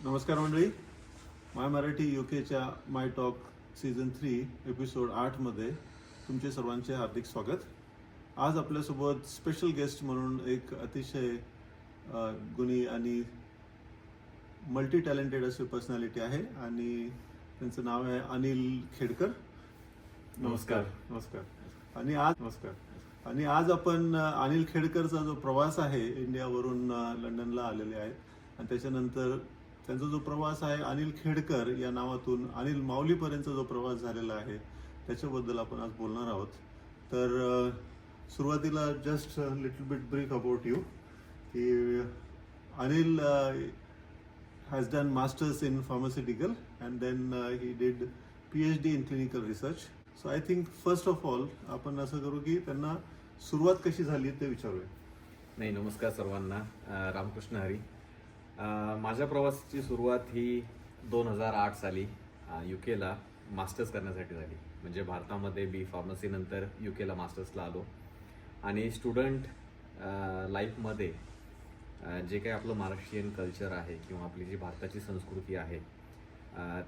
नमस्कार मंडळी. माय मराठी यूकेच्या माय talk season 3 episode 8मध्ये तुमचे सर्वांचे हार्दिक स्वागत. आज आपल्यासोबत स्पेशल गेस्ट म्हणून एक अतिशय गुणी आणि मल्टी टॅलेंटेड अशी पर्सनॅलिटी आहे आणि त्यांचं नाव आहे अनिल खेडकर. नमस्कार. नमस्कार. आणि आज आपण अनिल खेडकरचा जो प्रवास आहे, इंडियावरून लंडनला आलेले आहेत आणि त्याच्यानंतर त्यांचा जो प्रवास आहे अनिल खेडकर या नावातून अनिल माऊलीपर्यंतचा जो प्रवास झालेला आहे त्याच्याबद्दल आपण आज बोलणार आहोत. तर सुरुवातीला just little bit brief about you की Anil has done masters in pharmaceutical and then he did PhD in clinical research. So I think first of all आपण असं करू की त्यांना सुरुवात कशी झाली ते विचारूया. नाही, नमस्कार सर्वांना. रामकृष्ण हरी. माझ्या प्रवासाची सुरुवात ही 2008 साली युकेला मास्टर्स करण्यासाठी झाली. म्हणजे भारतामध्ये बी फार्मसी नंतर युकेला मास्टर्सला आलो आणि स्टुडंट लाईफमध्ये जे काही आपलं महाराष्ट्रीयन कल्चर आहे किंवा आपली जी भारताची संस्कृती आहे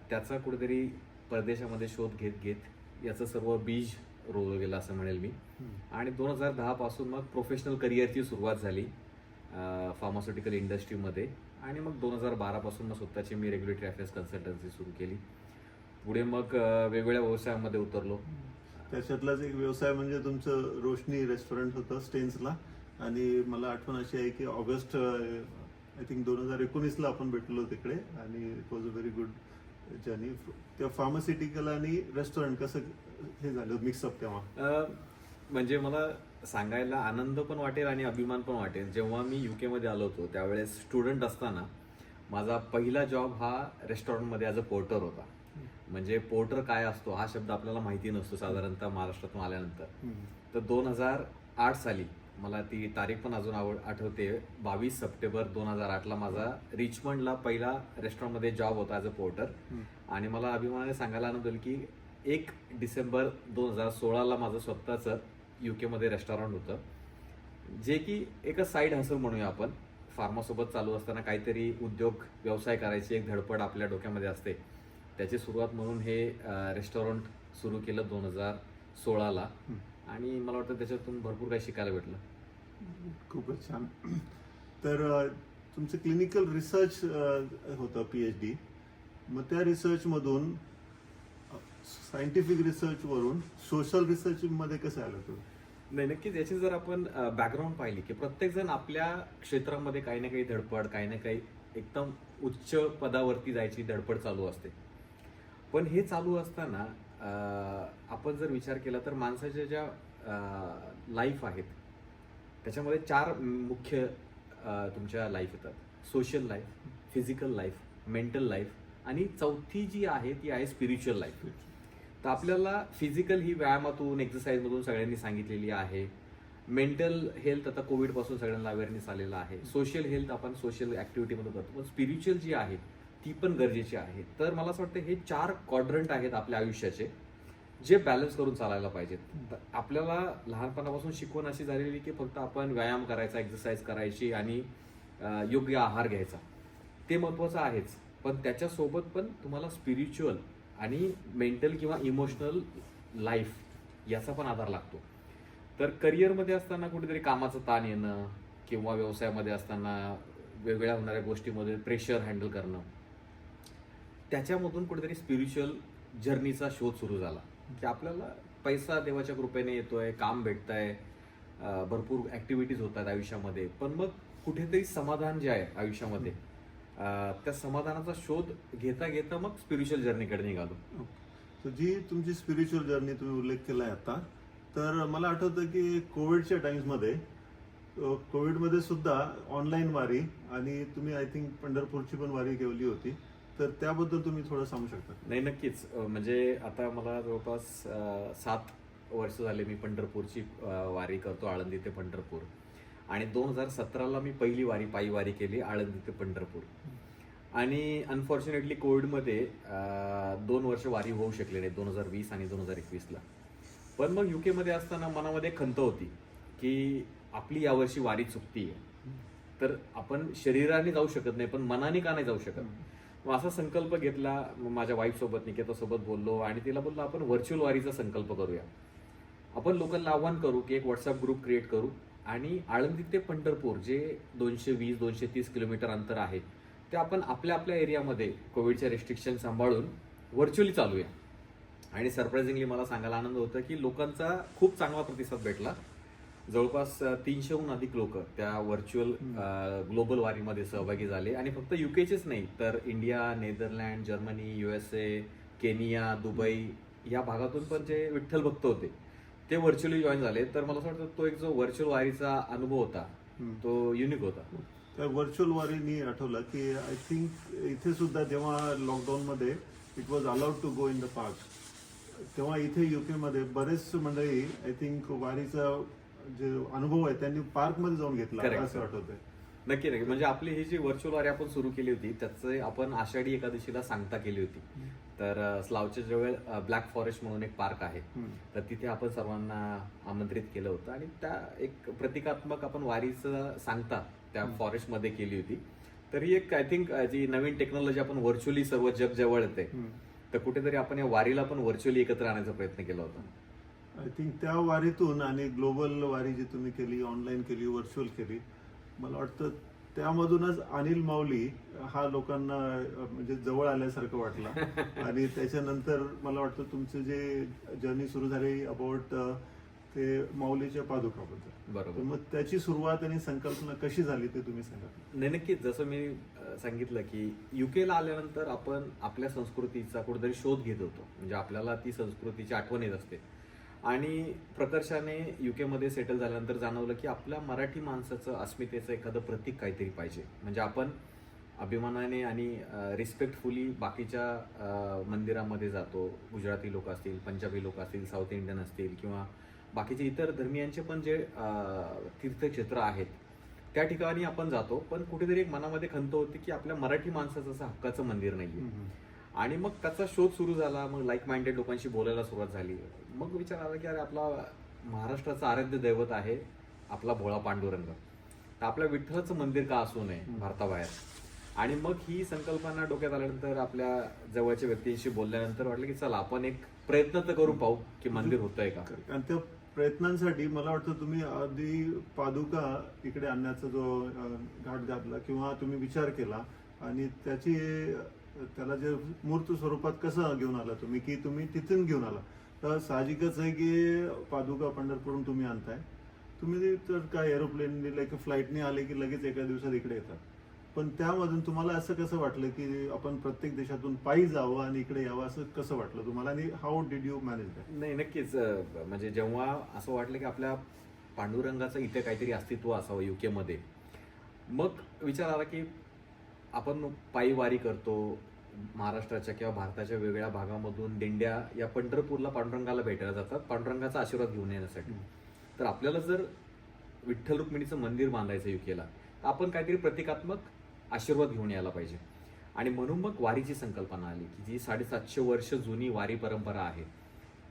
त्याचा कुठेतरी परदेशामध्ये शोध घेत याचं सर्व बीज रोवलं गेलं असं म्हणेल मी. आणि 2010 पासून मग प्रोफेशनल करिअरची सुरुवात झाली फार्मास्युटिकल इंडस्ट्रीमध्ये आणि मग 2012 पासून मग स्वतःची मी रेग्युलेटरी अफेअर्स कन्सल्टन्सी सुरू केली. पुढे मग वेगवेगळ्या व्यवसायामध्ये उतरलो. त्याच्यातलाच एक व्यवसाय म्हणजे तुमचं रोशनी रेस्टॉरंट होतं स्टेन्सला आणि मला आठवण अशी आहे की ऑगस्ट आय थिंक 2019ला आपण भेटलो तिकडे आणि it was a very good journey. त्या फार्मास्युटिकल आणि रेस्टॉरंट कसं हे झालं मिक्सअप तेव्हा? म्हणजे मला सांगायला आनंद पण वाटेल आणि अभिमान पण वाटेल. जेव्हा मी युकेमध्ये आलो होतो त्यावेळेस स्टुडंट असताना माझा पहिला जॉब हा रेस्टॉरंटमध्ये ॲज अ पोर्टर होता. म्हणजे पोर्टर काय असतो हा शब्द आपल्याला माहिती नसतो साधारणतः महाराष्ट्रातून आल्यानंतर. तर 2008 साली मला ती तारीख पण अजून आठवते, 22 सप्टेंबर 2008ला माझा रिचमंडला पहिला रेस्टॉरंटमध्ये जॉब होता ॲज अ पोर्टर. आणि मला अभिमानाने सांगायला आनंद होईल की 1 डिसेंबर 2016ला माझं स्वतःचं युकेमध्ये रेस्टॉरंट होतं, जे की एक साईड हसल म्हणूया आपण. फार्मासोबत चालू असताना काहीतरी उद्योग व्यवसाय करायची एक धडपड आपल्या डोक्यामध्ये असते. त्याची सुरुवात म्हणून हे रेस्टॉरंट सुरू केलं 2016ला आणि मला वाटतं त्याच्यातून भरपूर काही शिकायला भेटलं. खूपच छान. तर तुमचं क्लिनिकल रिसर्च होतं PhD. मग त्या रिसर्चमधून सायंटिफिक रिसर्चवरून सोशल रिसर्चमध्ये कसं आलं तुम्ही? नाही, नक्कीच. याची जर आपण बॅकग्राऊंड पाहिली की प्रत्येकजण आपल्या क्षेत्रामध्ये काही ना काही धडपड, काही ना काही एकदम उच्च पदावरती जायची धडपड चालू असते. पण हे चालू असताना आपण जर विचार केला तर माणसाच्या ज्या लाईफ आहेत त्याच्यामध्ये 4 मुख्य तुमच्या लाईफ येतात. Social life, physical life, mental life आणि चौथी जी आहे ती आहे स्पिरिच्युअल लाईफ. तर आपल्याला फिजिकल ही व्यायामातून, एक्सरसाइजमधून सगळ्यांनी सांगितलेली आहे. मेंटल हेल्थ आता कोविडपासून सगळ्यांना अवेअरनेस आलेला आहे. सोशल हेल्थ आपण सोशल ॲक्टिव्हिटीमधून करतो, पण स्पिरिच्युअल जी आहे ती पण गरजेची आहे. तर मला असं वाटतं हे 4 क्वाड्रंट आहेत आपल्या आयुष्याचे जे बॅलन्स करून चालायला पाहिजेत. आपल्याला लहानपणापासून शिकवण अशी झालेली की फक्त आपण व्यायाम करायचा, एक्सरसाइज करायची आणि योग्य आहार घ्यायचा, ते महत्त्वाचं आहेच. पण त्याच्यासोबत पण तुम्हाला स्पिरिच्युअल आणि मेंटल किंवा इमोशनल लाईफ याचा पण आधार लागतो. तर करिअरमध्ये असताना कुठेतरी कामाचं ताण येणं किंवा व्यवसायामध्ये असताना वेगवेगळ्या होणाऱ्या गोष्टीमध्ये प्रेशर हँडल करणं, त्याच्यामधून कुठेतरी स्पिरिच्युअल जर्नीचा शोध सुरू झाला की आपल्याला पैसा देवाच्या कृपेने येतोय, काम भेटतंय, भरपूर ॲक्टिव्हिटीज होत आहेत आयुष्यामध्ये, पण मग कुठेतरी समाधान जे आहे आयुष्यामध्ये त्या समाधानाचा शोध घेता घेता मग स्पिरिच्युअल जर्नीकडे निघालो. तर जी तुमची स्पिरिच्युअल जर्नी तुम्ही उल्लेख केला आहे आता, तर मला आठवतं की कोविडच्या टाइम्समध्ये कोविडमध्ये सुद्धा ऑनलाईन वारी आणि तुम्ही आय थिंक पंढरपूरची पण वारी केली होती, तर त्याबद्दल तुम्ही थोडं सांगू शकता? नाही, नक्कीच. म्हणजे आता मला जवळपास 7 वर्ष झाले मी पंढरपूरची वारी करतो, आळंदी ते पंढरपूर. आणि 2017ला मी पहिली पायी वारी केली आळंदी ते पंढरपूर. आणि अनफॉर्च्युनेटली कोविडमध्ये 2 वर्ष वारी होऊ शकले नाही, 2020 आणि 2021ला. पण मग युकेमध्ये असताना मनामध्ये खंत होती की आपली यावर्षी वारी चुकतीये. तर आपण शरीराने जाऊ शकत नाही पण मनाने का नाही जाऊ शकत. मग असा संकल्प घेतला. मग माझ्या वाईफ सोबत, निकेता सोबत बोललो आणि तिला बोललो आपण व्हर्च्युअल वारीचा संकल्प करूया. आपण लोकांना आव्हान करू की एक व्हॉट्सअप ग्रुप क्रिएट करू आणि आळंदी ते पंढरपूर जे 220-230 किलोमीटर अंतर आहे ते आपण आपल्या आपल्या एरियामध्ये कोविडचे रेस्ट्रिक्शन सांभाळून व्हर्च्युअली चालूया. आणि सरप्राइझिंगली मला सांगायला आनंद होता की लोकांचा खूप चांगला प्रतिसाद भेटला. जवळपास 300हून अधिक लोक त्या व्हर्च्युअल ग्लोबल वारीमध्ये सहभागी झाले आणि फक्त युकेचेच नाही तर India, Netherland, Germany, USA, Kenya, Dubai या भागातून पण जे विठ्ठल भक्त होते ते व्हर्च्युअली जॉईन झाले. तर मला असं वाटतं तो एक जो व्हर्च्युअल वारीचा अनुभव होता तो युनिक होता. त्या व्हर्च्युअल वारीनी आठवलं की आय थिंक इथे सुद्धा जेव्हा लॉकडाऊनमध्ये it was allowed to go in the park, तेव्हा इथे UK मध्ये बरेच मंडळी आय थिंक वारीचा जे अनुभव आहे त्यांनी पार्कमध्ये जाऊन घेतला Correct. असं आठवतंय. नक्की नक्की. म्हणजे आपली ही जी व्हर्च्युअल वारी आपण सुरू केली होती त्याचे आपण आषाढी एकादशीला सांगता केली होती. तर स्लावच्या जवळ ब्लॅक फॉरेस्ट म्हणून एक पार्क आहे, तर तिथे आपण सर्वांना आमंत्रित केलं होतं आणि त्या एक प्रतिकात्मक आपण वारीचं सांगता त्या फॉरेस्टमध्ये केली होती. तर ही एक आय थिंक जी नवीन टेक्नॉलॉजी आपण व्हर्च्युअली सर्व जग जवळ येते तर कुठेतरी आपण या वारीला पण व्हर्च्युअली एकत्र आणण्याचा प्रयत्न केला होता. आय थिंक त्या वारीतून आणि ग्लोबल वारी जी तुम्ही केली, ऑनलाईन केली, व्हर्च्युअल केली, मला वाटतं त्यामधूनच अनिल माऊली हा लोकांना म्हणजे जवळ आल्यासारखं वाटला. आणि त्याच्यानंतर मला वाटतं तुमचं जे जर्नी सुरू झाली अबाउट ते माऊलीच्या पादुकाबद्दल. बरोबर. मग त्याची सुरुवात आणि संकल्पना कशी झाली ते तुम्ही सांगा. नाही नक्कीच. जसं मी सांगितलं की युकेला आल्यानंतर आपण आपल्या संस्कृतीचा कुठेतरी शोध घेत होतो. म्हणजे आपल्याला ती संस्कृतीची आठवण येत असते आणि प्रकर्षाने युकेमध्ये सेटल झाल्यानंतर जाणवलं की आपल्या मराठी माणसाचं अस्मितेचं एखादं प्रतीक काहीतरी पाहिजे. म्हणजे आपण अभिमानाने आणि रिस्पेक्टफुली बाकीच्या मंदिरामध्ये जातो. गुजराती लोक असतील, पंजाबी लोक असतील, साऊथ इंडियन असतील किंवा बाकीचे इतर धर्मियांचे पण जे तीर्थक्षेत्र आहेत त्या ठिकाणी आपण जातो. पण कुठेतरी एक मनामध्ये खंत होती की आपल्या मराठी माणसाचं असं हक्काचं मंदिर नाहीये. आणि मग त्याचा शोध सुरू झाला. मग लाईक माइंडेड लोकांशी बोलायला सुरुवात झाली. मग विचार आला की अरे आपला महाराष्ट्राचं आराध्य दैवत आहे आपला भोळा पांडुरंग, तर आपल्या विठ्ठलाचं मंदिर का असू नये भारताबाहेर. आणि मग ही संकल्पना डोक्यात आल्यानंतर आपल्या जवळच्या व्यक्तींशी बोलल्यानंतर वाटलं की चला आपण एक प्रयत्न तर करून पाहू की मंदिर होतंय का. आणि त्या प्रयत्नांसाठी मला वाटतं तुम्ही आधी पादुका इकडे आणण्याचा जो घाट घातला किंवा तुम्ही विचार केला आणि त्याला जे मूर्त स्वरूपात कसं घेऊन आला तुम्ही, की तुम्ही तिथून घेऊन आला. तर साहजिकच आहे की पादुका पंढरपूरहून तुम्ही आणताय. तुम्ही तर काय एरोप्लेनने लाईक फ्लाईटने आले की लगेच एका दिवसात इकडे येतात. पण त्यामधून तुम्हाला असं कसं वाटलं की आपण प्रत्येक देशातून पायी जावं आणि इकडे यावं, असं कसं वाटलं तुम्हाला आणि how did you manage that? नाही नक्कीच. म्हणजे जेव्हा असं वाटलं की आपल्या पांडुरंगाचं इथे काहीतरी अस्तित्व असावं युकेमध्ये, मग विचार आला की आपण पायी वारी करतो. महाराष्ट्राच्या किंवा भारताच्या वेगळ्या भागामधून दिंड्या या पंढरपूरला पांडुरंगाला भेटायला जातात पांडुरंगाचा आशीर्वाद घेऊन येण्यासाठी. तर आपल्याला जर विठ्ठल रुक्मिणीचं मंदिर बांधायचं युकेला तर आपण काहीतरी प्रतिकात्मक आशीर्वाद घेऊन यायला पाहिजे. आणि म्हणून मग वारीची संकल्पना आली की जी 750 वर्ष जुनी वारी परंपरा आहे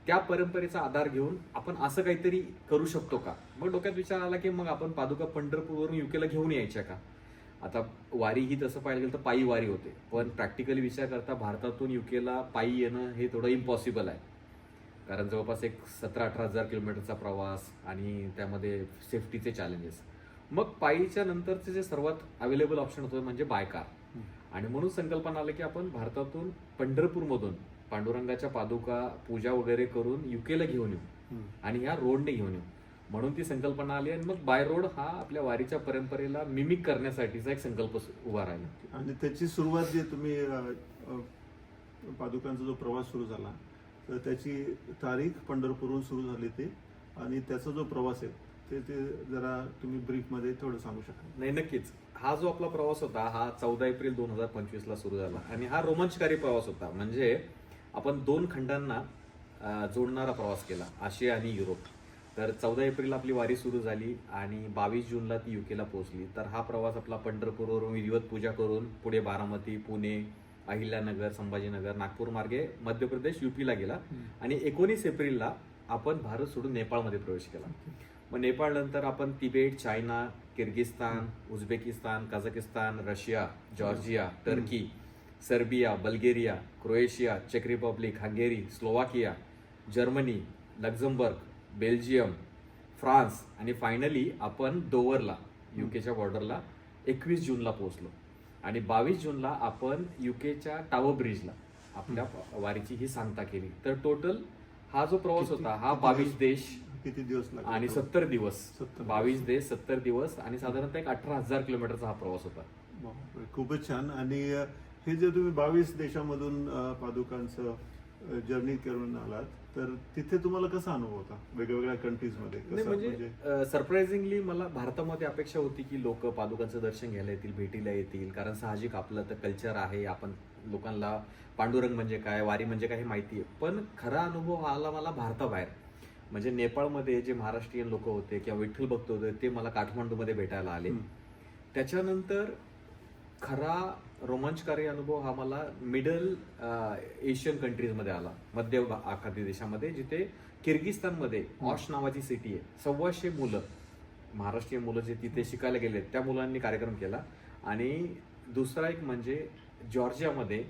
त्या परंपरेचा आधार घेऊन आपण असं काहीतरी करू शकतो का. मग डोक्यात विचार आला की मग आपण पादुका पंढरपूरवरून युकेला घेऊन यायच्या का. आता वारी ही तसं पाहायला गेलं तर पायी वारी होते, पण प्रॅक्टिकली विचार करता भारतातून युकेला पायी येणं हे थोडं इम्पॉसिबल आहे. कारण जवळपास एक 17-18 हजार किलोमीटरचा प्रवास आणि त्यामध्ये सेफ्टीचे चॅलेंजेस. मग पायीच्या नंतरचे जे सर्वात अवेलेबल ऑप्शन होतं म्हणजे बाय कार. आणि म्हणून संकल्पना आली की आपण भारतातून पंढरपूरमधून पांडुरंगाच्या पादुका पूजा वगैरे करून युकेला घेऊन येऊ आणि ह्या रोडने घेऊन येऊ. म्हणून ती संकल्पना आली आणि मग बाय रोड हा आपल्या वारीच्या परंपरेला मिमिक करण्यासाठीचा एक संकल्प उभा राहिला. आणि त्याची सुरुवात जी तुम्ही पादुकांचा जो प्रवास सुरू झाला तर त्याची तारीख पंढरपूरहून सुरू झाली ती आणि त्याचा जो प्रवास आहे ते जरा तुम्ही ब्रीफमध्ये थोडं सांगू शकाल? नाही नक्कीच. हा जो आपला प्रवास होता हा 14 एप्रिल 2025 ला सुरू झाला आणि हा रोमांचकारी प्रवास होता. म्हणजे आपण 2 खंडांना जोडणारा प्रवास केला, आशिया आणि युरोप. तर 14 एप्रिल आपली वारी सुरू झाली आणि 22 जूनला ती युकेला पोहोचली. तर हा प्रवास आपला पंढरपूरवरून विधिवत पूजा करून पुढे बारामती, पुणे, अहिल्यानगर, संभाजीनगर, नागपूर मार्गे मध्य प्रदेश, UPला गेला आणि 19 एप्रिलला आपण भारत सोडून नेपाळमध्ये प्रवेश केला. मग नेपाळ नंतर आपण Tibet, China, Kyrgyzstan, Uzbekistan, Kazakhstan, Russia, Georgia, Turkey Serbia, Bulgaria, Croatia, चेक Republic, Hungary, Slovakia, Germany, Luxembourg, Belgium, France आणि फायनली आपण डोवरला युकेच्या बॉर्डरला 21 जूनला पोहोचलो आणि 22 जूनला आपण युकेच्या टावर ब्रिजला आपल्या वारीची ही सांगता केली. तर टोटल हा जो प्रवास होता हा 22 देश किती दिवस लागले? आणि 70 दिवस, 70 22 देश 70 दिवस आणि साधारणतः एक 18,000 किलोमीटरचा हा प्रवास होता. बापरे, खूपच छान. आणि हे जे तुम्ही 22 देशामधून पादुकांचं जर्नी करून आलात, तर तिथे तुम्हाला कसा अनुभव होता वेगवेगळ्या कंट्रीजमध्ये? नाही म्हणजे सरप्राइझिंगली मला भारतामध्ये अपेक्षा होती की लोक पादुकांचं दर्शन घ्यायला येतील, भेटीला येतील, कारण साहजिक आपलं तर कल्चर आहे, आपण लोकांना पांडुरंग म्हणजे काय, वारी म्हणजे काय हे माहिती आहे. पण खरा अनुभव आला मला भारताबाहेर. म्हणजे नेपाळमध्ये जे महाराष्ट्रीयन लोक होते किंवा विठ्ठल भक्त होते ते मला काठमांडूमध्ये भेटायला आले. त्याच्यानंतर खरा रोमांचकारी अनुभव हा मला मिडल एशियन कंट्रीजमध्ये आला, मध्य आखाती देशामध्ये, जिथे किर्गिस्तानमध्ये ऑश नावाची सिटी आहे. 1,200 मुलं, महाराष्ट्रीय मुलं जे तिथे शिकायला गेले त्या मुलांनी कार्यक्रम केला. आणि दुसरा एक म्हणजे जॉर्जियामध्ये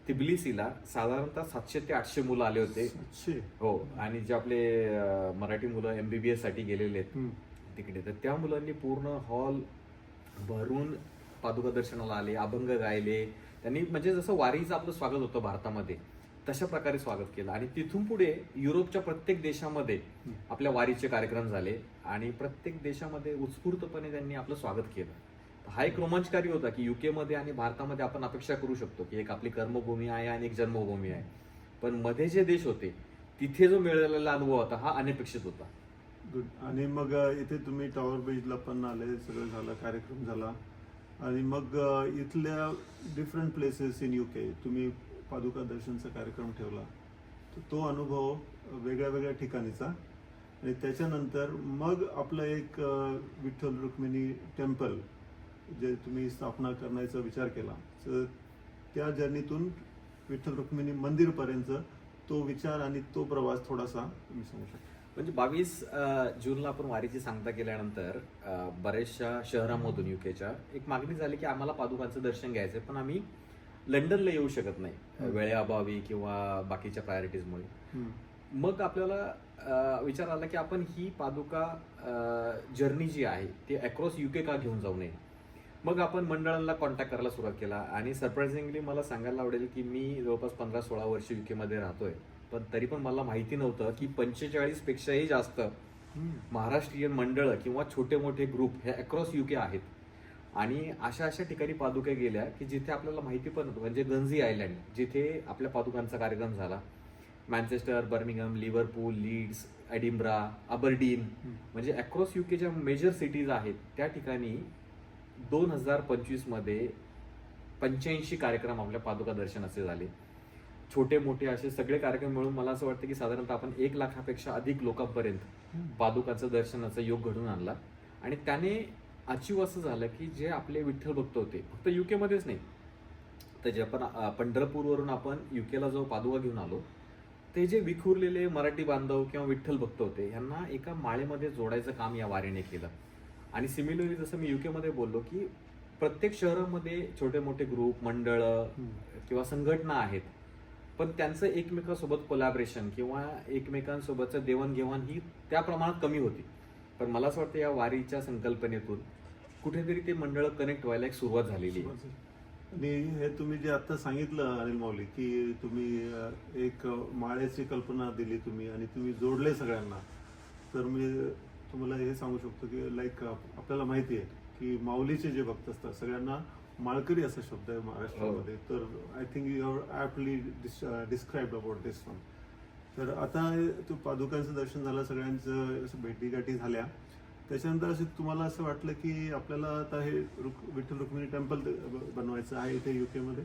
तिबिलिसीला साधारणतः 700 ते 800 मुलं आले होते. हो, आणि जे आपले मराठी मुलं MBBS साठी गेलेले आहेत तिकडे, तर त्या मुलांनी पूर्ण हॉल भरून पादुका दर्शनाला आले, अभंग गायले त्यांनी. म्हणजे जसं वारीचं आपलं स्वागत होतं भारतामध्ये तशा प्रकारे स्वागत केलं. आणि तिथून पुढे युरोपच्या प्रत्येक देशामध्ये आपल्या वारीचे कार्यक्रम झाले आणि प्रत्येक देशामध्ये उत्स्फूर्तपणे त्यांनी आपलं स्वागत केलं. हा एक रोमांचकारी होता की UK मध्ये आणि भारतामध्ये आपण अपेक्षा करू शकतो की एक आपली कर्मभूमी आहे आणि एक जन्मभूमी आहे, पण मध्ये जे देश होते तिथे जो मिळालेला अनुभव होता हा अनपेक्षित होता. गुड. आणि मग इथे तुम्ही टावर ब्रिजला पण आले, सगळं झालं, कार्यक्रम झाला. आणि मग इथल्या डिफरंट प्लेसेस इन UK तुम्ही पादुका दर्शनचा कार्यक्रम ठेवला, तर तो अनुभव वेगळ्या वेगळ्या ठिकाणीचा. आणि त्याच्यानंतर मग आपलं एक विठ्ठल रुक्मिणी टेम्पल जे तुम्ही स्थापना करण्याचा विचार केला, तर त्या जर्नीतून विठ्ठल रुक्मिणी मंदिरपर्यंत तो विचार आणि तो प्रवास थोडासा तुम्ही सांगू शकता? म्हणजे 22 जूनला आपण वारीची सांगता केल्यानंतर बऱ्याचशा शहरांमधून UKच्या एक मागणी झाली की आम्हाला पादुकांचं दर्शन घ्यायचंय, पण आम्ही लंडनला येऊ शकत नाही वेळेअभावी किंवा बाकीच्या प्रायोरिटीजमुळे. मग आपल्याला विचार आला की आपण ही पादुका जर्नी जी आहे ती अक्रॉस UK का घेऊन जाऊ नये. मग आपण मंडळांना कॉन्टॅक्ट करायला सुरुवात केला. आणि सरप्राइझिंगली मला सांगायला आवडेल की मी जवळपास 15-16 वर्ष UK मध्ये राहतोय, पण तरी पण मला माहिती नव्हतं की 45 पेक्षाही जास्त महाराष्ट्रीयन मंडळ किंवा छोटे मोठे ग्रुप हे अक्रॉस UK आहेत. आणि अशा ठिकाणी पादुका गेल्या की जिथे आपल्याला माहिती पण नव्हतं. म्हणजे गन्झी आयलँड जिथे आपल्या पादुकांचा कार्यक्रम झाला, Manchester, Birmingham, Liverpool, Leeds, Edinburgh, Aberdeen, म्हणजे अक्रॉस UK ज्या मेजर सिटीज आहेत त्या ठिकाणी 2025 मध्ये 85 कार्यक्रम आपल्या पादुका दर्शनाचे झाले. छोटे मोठे असे सगळे कार्यक्रम मिळून मला असं वाटतं की साधारणतः आपण 1 लाखापेक्षा अधिक लोकांपर्यंत पादुकाचं दर्शनाचा योग घडून आणला. आणि त्याने अचीव असं झालं की जे आपले विठ्ठल भक्त होते फक्त UK मध्येच नाही, तर जे आपण पंढरपूरवरून आपण UKला जो पादुका घेऊन आलो, ते जे विखुरलेले मराठी बांधव किंवा विठ्ठल भक्त होते यांना एका माळेमध्ये जोडायचं काम या वारीने केलं. आणि सिमिलरली जसं मी UK मध्ये बोललो की प्रत्येक शहरामध्ये छोटे मोठे ग्रुप, मंडळ किंवा संघटना आहेत, पण त्यांचं एकमेकांसोबत कोलॅबरेशन किंवा एकमेकांसोबतचं देवाणघेवाण ही त्या प्रमाणात कमी होती. पण मला असं वाटतं या वारीच्या संकल्पनेतून कुठेतरी ते मंडळ कनेक्ट व्हायला एक सुरुवात झालेली आहे. आणि हे तुम्ही जे आता सांगितलं अनिल माऊली की तुम्ही एक माळेची कल्पना दिली तुम्ही आणि तुम्ही जोडले सगळ्यांना, तर मी तुम्हाला हे सांगू शकतो की लाईक आपल्याला माहिती आहे की माऊलीचे जे भक्त असतात सगळ्यांना माळकरी असा शब्द आहे महाराष्ट्रामध्ये. तर I think you have aptly describe about this one. तर आता तो पादुकांचं दर्शन झालं, सगळ्यांचं भेटीगाठी झाल्या, त्याच्यानंतर असं तुम्हाला असं वाटलं की आपल्याला आता हे विठ्ठल रुक्मिणी टेम्पल बनवायचं आहे इथे UK मध्ये,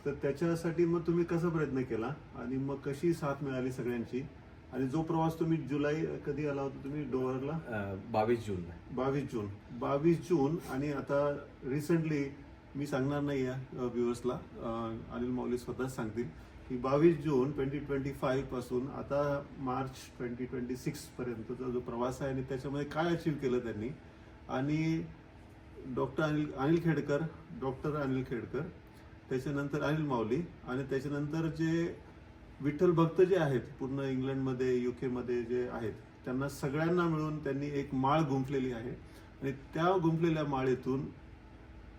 तर त्याच्यासाठी मग तुम्ही कसा प्रयत्न केला आणि मग कशी साथ मिळाली सगळ्यांची? आणि जो प्रवास तुम्ही जुलै कधी आला होता तुम्ही डोव्हरला? 22 जून. 22 जून. आणि आता रिसेंटली मी सांगणार नाही आहे व्ह्युअर्सला, अनिल माऊली स्वतःच सांगतील की 22 जून 2025 पासून आता मार्च 2026 पर्यंतचा जो प्रवास आहे आणि त्याच्यामध्ये काय अचीव्ह केलं त्यांनी. आणि डॉक्टर अनिल खेडकर त्याच्यानंतर अनिल माऊली, आणि त्याच्यानंतर जे विठ्ठल भक्त जे आहेत पूर्ण इंग्लंडमध्ये, UK मध्ये जे आहेत, त्यांना सगळ्यांना मिळून त्यांनी एक माळ गुंफलेली आहे. आणि त्या गुंफलेल्या माळेतून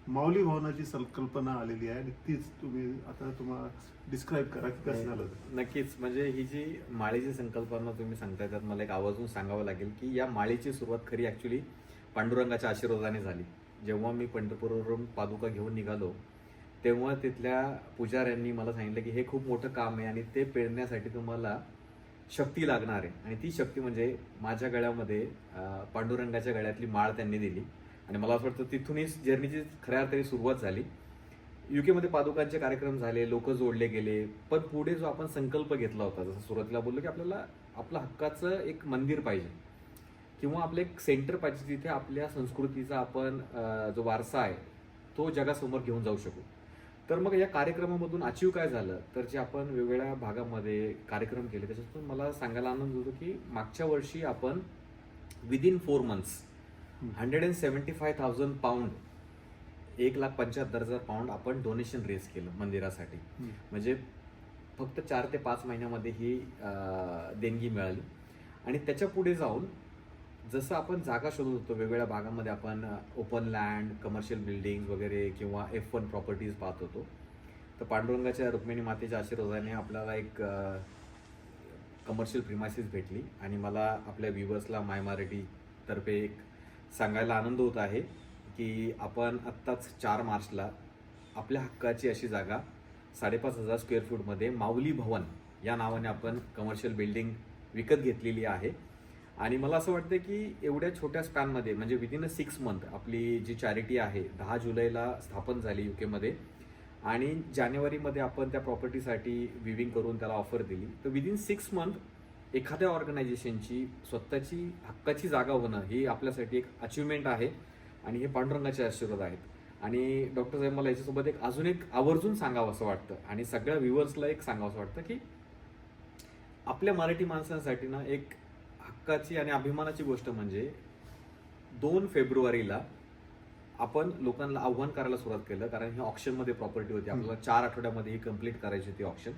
माऊली भवनाची संकल्पना आलेली आहे. आणि तीच तुम्ही आता तुम्हाला डिस्क्राईब करा की कसं झालं ते. नक्कीच. म्हणजे ही जी माळेची संकल्पना तुम्ही सांगताय त्यात मला एक आवर्जून सांगावं लागेल की या माळेची सुरुवात खरी ऍक्च्युली पांडुरंगाच्या आशीर्वादाने झाली. जेव्हा मी पंढरपूरवरून पादुका घेऊन निघालो तेव्हा तिथल्या पुजाऱ्यांनी मला सांगितलं की हे खूप मोठं काम आहे आणि ते पेरण्यासाठी तुम्हाला शक्ती लागणार आहे. आणि ती शक्ती म्हणजे माझ्या गळ्यामध्ये पांडुरंगाच्या गळ्यातली माळ त्यांनी दिली. आणि मला असं वाटतं तिथूनच जर्नीची खऱ्या अर्थाने सुरुवात झाली. UK मध्ये पादुकांचे कार्यक्रम झाले, लोक जोडले गेले, पण पुढे जो आपण संकल्प घेतला होता, जसं सुरुवातीला बोललो की आपल्याला आपलं हक्काचं एक मंदिर पाहिजे किंवा आपलं एक सेंटर पाहिजे जिथे आपल्या संस्कृतीचा आपण जो वारसा आहे तो जगासमोर घेऊन जाऊ शकू. तर मग या कार्यक्रमामधून अचीव काय झालं, तर जे आपण वेगवेगळ्या भागामध्ये कार्यक्रम केले त्याच्यातून मला सांगायला आनंद होतो की मागच्या वर्षी आपण विदिन 4 months 175,000 पाऊंड, 1,75,000 पाऊंड आपण डोनेशन रेज केलं मंदिरासाठी. म्हणजे फक्त 4 ते 5 महिन्यामध्ये ही देणगी मिळाली. आणि त्याच्या पुढे जाऊन जसं आपण जागा शोधत होतो वेगवेगळ्या भागामध्ये, आपण ओपन लँड, कमर्शियल बिल्डिंग वगैरे किंवा F1 प्रॉपर्टीज पाहत होतो, तर पांडुरंगाच्या रुक्मिणी मातेच्या आशीर्वादाने आपल्याला एक कमर्शियल प्रिमायसिस भेटली. आणि मला आपल्या व्ह्युअर्सला माय मराठी तर्फे एक सांगायला आनंद होत आहे की आपण आत्ताच 4 मार्चला आपल्या हक्काची अशी जागा 5,500 स्क्वेअर फूटमध्ये माऊली भवन या नावाने आपण कमर्शियल बिल्डिंग विकत घेतलेली आहे. आणि मला असं वाटतं की एवढ्या छोट्या स्पॅनमध्ये म्हणजे विदिन 6 month आपली जी चॅरिटी आहे 10 जुलैला स्थापन झाली UK मध्ये, आणि जानेवारीमध्ये आपण त्या प्रॉपर्टीसाठी विविंग करून त्याला ऑफर दिली. तर विदिन 6 month एखाद्या ऑर्गनायझेशनची स्वतःची हक्काची जागा होणं ही आपल्यासाठी एक अचिव्हमेंट आहे. आणि हे पांडुरंगाचे आशीर्वाद आहेत. आणि डॉक्टर साहेब मला याच्यासोबत एक अजून एक आवर्जून सांगावं असं वाटतं आणि सगळ्या व्ह्युअर्सला एक सांगावं असं वाटतं की आपल्या मराठी माणसांसाठी ना एक हक्काची आणि अभिमानाची गोष्ट म्हणजे 2 फेब्रुवारीला आपण लोकांना आव्हान करायला सुरुवात केलं, कारण ही ऑप्शनमध्ये प्रॉपर्टी होती, आपल्याला 4 आठवड्यामध्ये ही कम्प्लीट करायची होती ऑप्शन.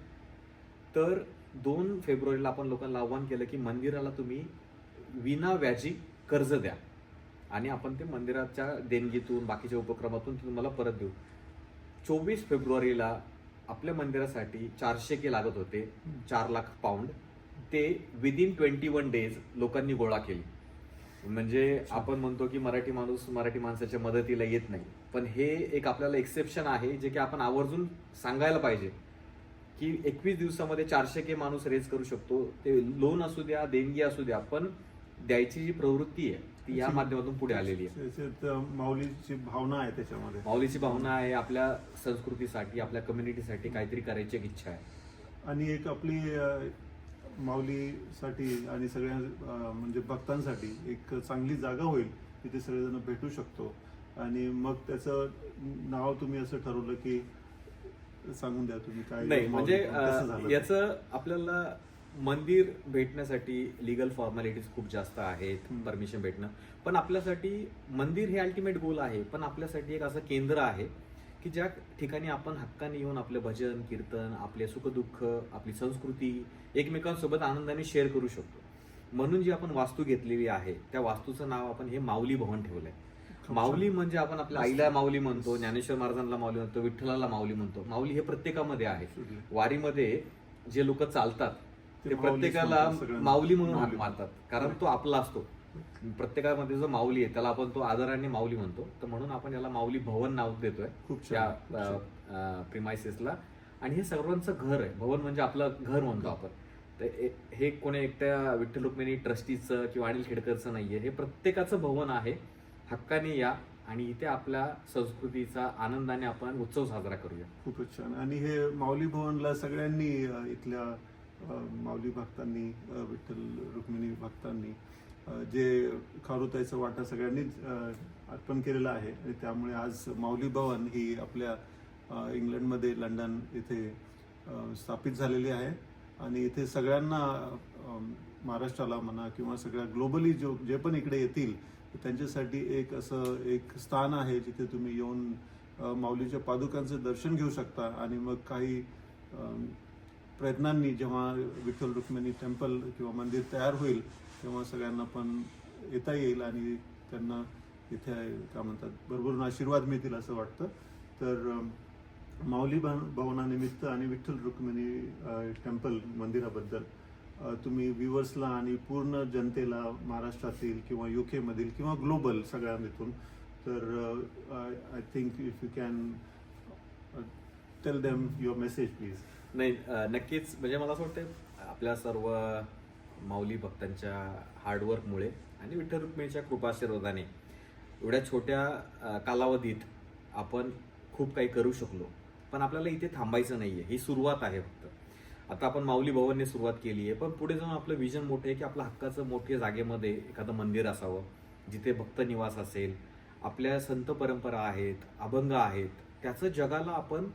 तर 2 फेब्रुवारीला आपण लोकांना आव्हान केलं की मंदिराला तुम्ही विना व्याजी कर्ज द्या आणि आपण ते मंदिराच्या देणगीतून बाकीच्या उपक्रमातून तुम्हाला परत देऊ. 24 फेब्रुवारीला आपल्या मंदिरासाठी 400K लागत होते, 4 लाख पाऊंड, ते विदिन 21 days लोकांनी गोळा केली. म्हणजे आपण म्हणतो की मराठी माणूस मराठी माणसाच्या मदतीला येत नाही, पण हे एक आपल्याला एक्सेप्शन आहे जे की आपण आवर्जून सांगायला पाहिजे की 21 दिवसामध्ये 400K माणूस रेज करू शकतो. ते लोन असू द्या, देणगी असू द्या, पण द्यायची जी प्रवृत्ती आहे ती या माध्यमातून पुढे आलेली आहे. त्याच्यात माऊलीची भावना आहे, त्याच्यामध्ये माऊलीची भावना आहे, आपल्या संस्कृतीसाठी आपल्या कम्युनिटीसाठी काहीतरी करायची एक इच्छा आहे. आणि एक आपली माऊलीसाठी आणि सगळ्या म्हणजे भक्तांसाठी एक चांगली जागा होईल तिथे सगळेजण भेटू शकतो. आणि मग त्याचं नाव तुम्ही असं ठरवलं की सांगून द्या तुम्ही काय. नाही म्हणजे कसं झालं ते? याचं आपल्याला मंदिर भेटण्यासाठी लिगल फॉर्मॅलिटीज खूप जास्त आहेत, परमिशन भेटणं, पण आपल्यासाठी मंदिर हे अल्टिमेट गोल आहे, पण आपल्यासाठी एक असं केंद्र आहे की ज्या ठिकाणी आपण हक्काने येऊन आपले भजन कीर्तन, आपले सुखदुःख, आपली संस्कृती एकमेकांसोबत आनंदाने शेअर करू शकतो. म्हणून जी आपण वास्तू घेतलेली आहे त्या वास्तूचं नाव आपण हे माऊली भवन ठेवलंय. माऊली म्हणजे आपण आपल्या आईला माऊली म्हणतो, ज्ञानेश्वर महाराजांना माऊली म्हणतो, विठ्ठलाला माऊली म्हणतो. माऊली हे प्रत्येकामध्ये आहे. वारीमध्ये जे लोक चालतात ते प्रत्येकाला माऊली म्हणून हाक मारतात, कारण तो आपला असतो. प्रत्येकामध्ये जो माऊली आहे त्याला आपण तो आदराने माऊली म्हणतो. तर म्हणून आपण याला माऊली भवन नाव देतोय त्या प्रिमायसिसला. आणि हे सर्वांचं घर आहे. भवन म्हणजे आपलं घर म्हणतो आपण. तर हे कोणी एकट्या विठ्ठल रुक्मिणी ट्रस्टीचं किंवा अनिल खेडकरचं नाहीये, हे प्रत्येकाचं भवन आहे. हक्काने या आणि इथे आपल्या संस्कृतीचा आनंदाने आपण उत्सव साजरा करूया. खूपच छान. आणि हे माऊली भवनला सगळ्यांनी इथल्या माऊली भक्तांनी, विठ्ठल रुक्मिणी भक्तांनी जे खारुताईचा वाटा सगळ्यांनीच अर्पण केलेला आहे. आणि त्यामुळे आज माऊली भवन ही आपल्या इंग्लंडमध्ये लंडन इथे स्थापित झालेली आहे. आणि इथे सगळ्यांना महाराष्ट्राला म्हणा किंवा सगळ्या ग्लोबली जे पण इकडे येतील त्यांच्यासाठी एक असं एक स्थान आहे जिथे तुम्ही येऊन माऊलीच्या पादुकांचं दर्शन घेऊ शकता आणि मग काही प्रयत्नांनी जेव्हा विठ्ठल रुक्मिणी टेम्पल किंवा मंदिर तयार होईल तेव्हा सगळ्यांना पण येता येईल आणि त्यांना इथे काय म्हणतात भरभरून आशीर्वाद मिळतील असं वाटतं. तर माऊली भवनानिमित्त आणि विठ्ठल रुक्मिणी टेम्पल मंदिराबद्दल तुम्ही व्ह्युअर्सला आणि पूर्ण जनतेला महाराष्ट्रातील किंवा UK मधील किंवा ग्लोबल सगळ्यांतून तर I think if you can tell them your message please. नाही, नक्कीच. म्हणजे मला असं वाटतं आपल्या सर्व माऊली भक्तांच्या हार्डवर्कमुळे आणि विठ्ठल रुक्मिणीच्या कृपाशीर्वादाने एवढ्या छोट्या कालावधीत आपण खूप काही करू शकलो. पण आपल्याला इथे थांबायचं नाहीये, ही सुरुवात आहे फक्त. आता आपण माऊली भवनने सुरुवात केली आहे, पण पुढे जाऊन आपलं विजन मोठं आहे की आपल्या हक्काचं मोठ्या जागेमध्ये एखादं मंदिर असावं जिथे भक्त निवास असेल, आपल्या संत परंपरा आहेत, अभंग आहेत, त्याचं जगाला आपण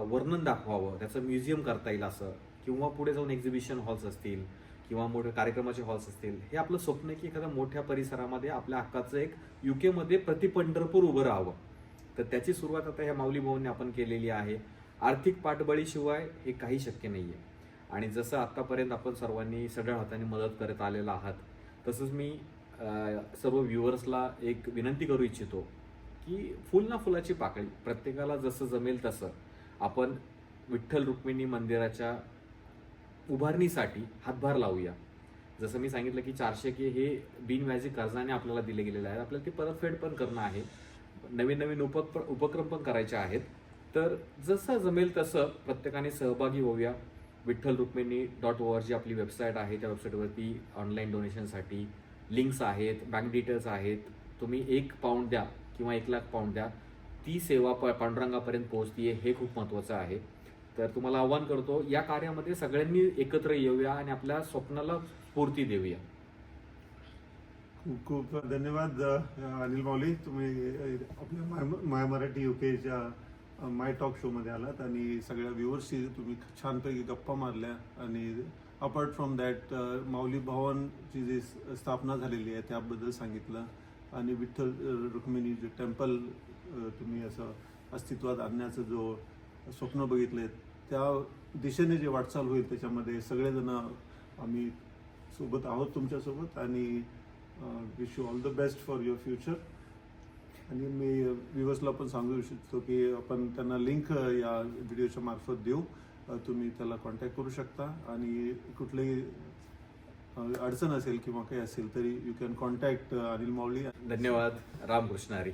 वर्णन दाखवावं, त्याचं म्युझियम करता येईल असं, किंवा पुढे जाऊन एक्झिबिशन हॉल्स असतील किंवा मोठे कार्यक्रमाचे हॉल्स असतील. हे आपलं स्वप्न आहे की एखाद्या मोठ्या परिसरामध्ये आपल्या हक्काचं एक UK मध्ये प्रति पंढरपूर उभं राहावं. तर त्याची सुरुवात आता ह्या माऊली भवनने आपण केलेली आहे. आर्थिक पाठबळीशिवाय हे काही शक्य नाहीये. आणि जसं आतापर्यंत आपण सर्वांनी सढळ हाताने मदत करत आलेला आहात, तसंच मी सर्व व्ह्युअर्सला एक विनंती करू इच्छितो की फुल ना फुलाची पाकळी, प्रत्येकाला जसं जमेल तसं आपण विठ्ठल रुक्मिणी मंदिराच्या उभारणीसाठी हातभार लावूया. जसं मी सांगितलं की 400K हे बिनव्याजी कर्जाने आपल्याला दिले गेलेले आहे. आपल्याला ती परतफेड पण करणं आहे, नवीन नवीन उपक्रम पण करायचे आहेत. तर जसं जमेल तसं प्रत्येकाने सहभागी होऊया. विठ्ठल रुक्मिणी .org आपली वेबसाईट आहे, त्या वेबसाईटवरती ऑनलाईन डोनेशनसाठी लिंक्स आहेत, बँक डिटेल्स आहेत. तुम्ही 1 पाऊंड द्या किंवा 1 लाख पाऊंड द्या, ती सेवा पांडुरंगापर्यंत पोहोचतीये, हे खूप महत्त्वाचं आहे. तर तुम्हाला आव्हान करतो, या कार्यामध्ये सगळ्यांनी एकत्र येऊया आणि आपल्या स्वप्नाला स्फूर्ती देऊया. खूप खूप धन्यवाद अनिल माऊली, तुम्ही आपल्या माय मराठी UKच्या माय टॉक शोमध्ये आलात आणि सगळ्या व्ह्युअर्सशी तुम्ही छानपैकी गप्पा मारल्या. आणि अपार्ट फ्रॉम दॅट माऊली भवनची जी स्थापना झालेली आहे त्याबद्दल सांगितलं आणि विठ्ठल रुक्मिणी जे टेम्पल तुम्ही असं अस्तित्वात आणण्याचं जो स्वप्न बघितले त्या दिशेने जे वाटचाल होईल त्याच्यामध्ये सगळेजण आम्ही सोबत आहोत तुमच्यासोबत आणि wish you all the best for your future. आणि मी व्ह्युअर्सला पण सांगू इच्छितो की आपण त्यांना लिंक या व्हिडिओच्या मार्फत देऊ, तुम्ही त्याला कॉन्टॅक्ट करू शकता आणि कुठलीही अडचण असेल किंवा काही असेल तरी यू कॅन कॉन्टॅक्ट अनिल माऊली. धन्यवाद. रामकृष्ण हरी.